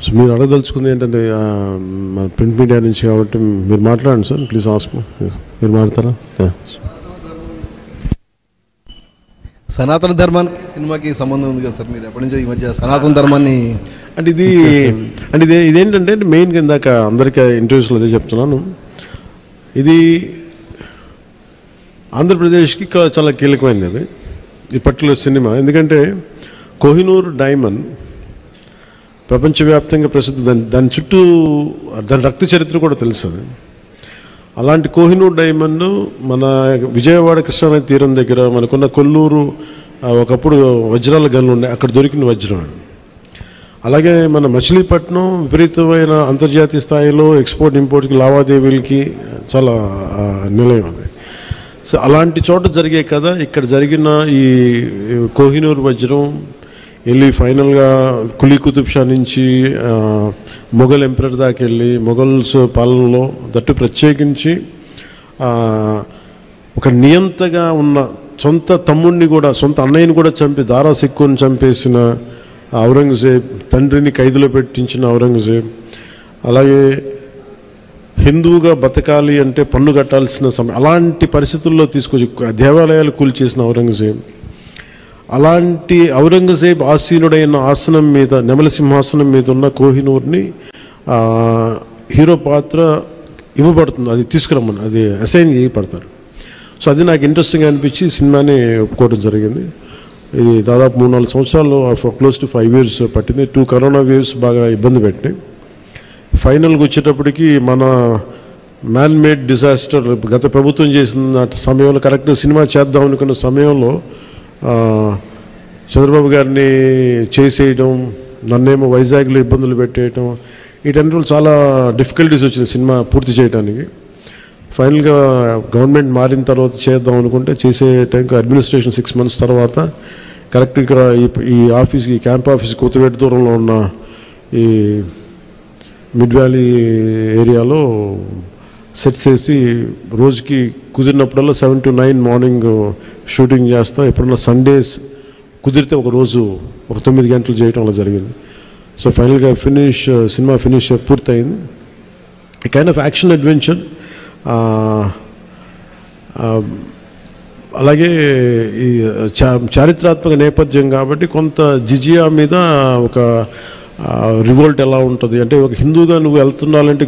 So మీరు అడగదలుచుకుంది ఏంటంటే మన ప్రింట్ మీడియా నుంచి కాబట్టి మీరు మాట్లాడండి సార్, ప్లీజ్ ఆస్క్. మీరు మాట్లాడతారా? సనాతన ధర్మానికి సినిమాకి సంబంధం ఉంది కదా సార్, మీరు ఎప్పటి నుంచో ఈ మధ్య సనాతన ధర్మాన్ని అంటే ఇదేంటంటే మెయిన్గా ఇందాక అందరికీ ఇంటర్వ్యూస్లో అదే చెప్తున్నాను, ఇది ఆంధ్రప్రదేశ్కి చాలా కీలకమైంది అది ఈ పర్టికులర్ సినిమా. ఎందుకంటే కోహినూర్ డైమండ్ ప్రపంచవ్యాప్తంగా ప్రసిద్ధి, దాని చుట్టూ దాని రక్త చరిత్ర కూడా తెలుసు. అలాంటి కోహినూర్ డైమండ్ మన విజయవాడ కృష్ణానది తీరం దగ్గర మనకున్న కొల్లూరు ఒకప్పుడు వజ్రాల గనులు ఉన్నాయి, అక్కడ దొరికిన వజ్రం. అలాగే మన మచిలీపట్నం విపరీతమైన అంతర్జాతీయ స్థాయిలో ఎక్స్పోర్ట్ ఇంపోర్ట్కి లావాదేవీలకి చాలా నిలయం అది. సో అలాంటి చోట జరిగే కదా ఇక్కడ జరిగిన ఈ కోహినూర్ వజ్రం వెళ్ళి ఫైనల్గా కులీ కుతుబ్ షా నుంచి మొఘల్ ఎంపరర్ దాకా వెళ్ళి మొఘల్స్ పాలనలో దట్టు ప్రత్యేకించి ఒక నియంతగా ఉన్న సొంత తమ్ముడిని కూడా సొంత అన్నయ్యని కూడా చంపి దారా సిక్కుని చంపేసిన ఔరంగజేబ్, తండ్రిని ఖైదులో పెట్టించిన ఔరంగజేబ్, అలాగే హిందువుగా బతకాలి అంటే పన్ను కట్టాల్సిన సమయం, అలాంటి పరిస్థితుల్లో తీసుకొచ్చి దేవాలయాలు కూల్చేసిన ఔరంగజేబ్, అలాంటి ఔరంగజేబ్ ఆసీనుడైన ఆసనం మీద నెమలి సింహాసనం మీద ఉన్న కోహినూర్ని హీరో పాత్ర ఇవ్వబడుతుంది, అది తీసుకురమ్మని అది అసైన్ చేయబడతారు. సో అది నాకు ఇంట్రెస్టింగ్ అనిపించి సినిమాని ఒప్పుకోవడం జరిగింది. ఇది దాదాపు 3-4 సంవత్సరాలు క్లోజ్ టు 5 years పట్టింది. 2 కరోనా వేవ్స్ బాగా ఇబ్బంది పెట్టినాయి. ఫైనల్గా వచ్చేటప్పటికి మన మ్యాన్ మేడ్ డిజాస్టర్ గత ప్రభుత్వం చేసిన సమయంలో కరెక్ట్గా సినిమా చేద్దాం అనుకున్న సమయంలో చంద్రబాబు గారిని చేసేయడం, నన్నేమో వైజాగ్లో ఇబ్బందులు పెట్టేయటం, వీటన్నిటిలో చాలా డిఫికల్టీస్ వచ్చింది సినిమా పూర్తి చేయడానికి. ఫైనల్గా గవర్నమెంట్ మారిన తర్వాత చేద్దాం అనుకుంటే చేసే టైంకి అడ్మినిస్ట్రేషన్ 6 months తర్వాత కరెక్ట్ ఇక్కడ ఈ ఆఫీస్కి ఈ క్యాంప్ ఆఫీస్ కొత్తపేట దూరంలో ఉన్న ఈ మిడ్ వ్యాలీ ఏరియాలో సెట్ చేసి రోజుకి కుదిరినప్పుడల్లా 7 to 9 మార్నింగ్ షూటింగ్ చేస్తాం. ఎప్పుడన్నా సండేస్ కుదిరితే ఒక రోజు ఒక 9 గంటలు చేయటం అలా జరిగింది. సో ఫైనల్గా సినిమా ఫినిష్ పూర్తయింది. ఈ కైండ్ ఆఫ్ యాక్షన్ అడ్వెంచర్, అలాగే ఈ చారిత్రాత్మక నేపథ్యం కాబట్టి కొంత జిజియా మీద ఒక రివోల్ట్ ఎలా ఉంటుంది అంటే, ఒక హిందూగా నువ్వు వెళ్తున్నాలంటే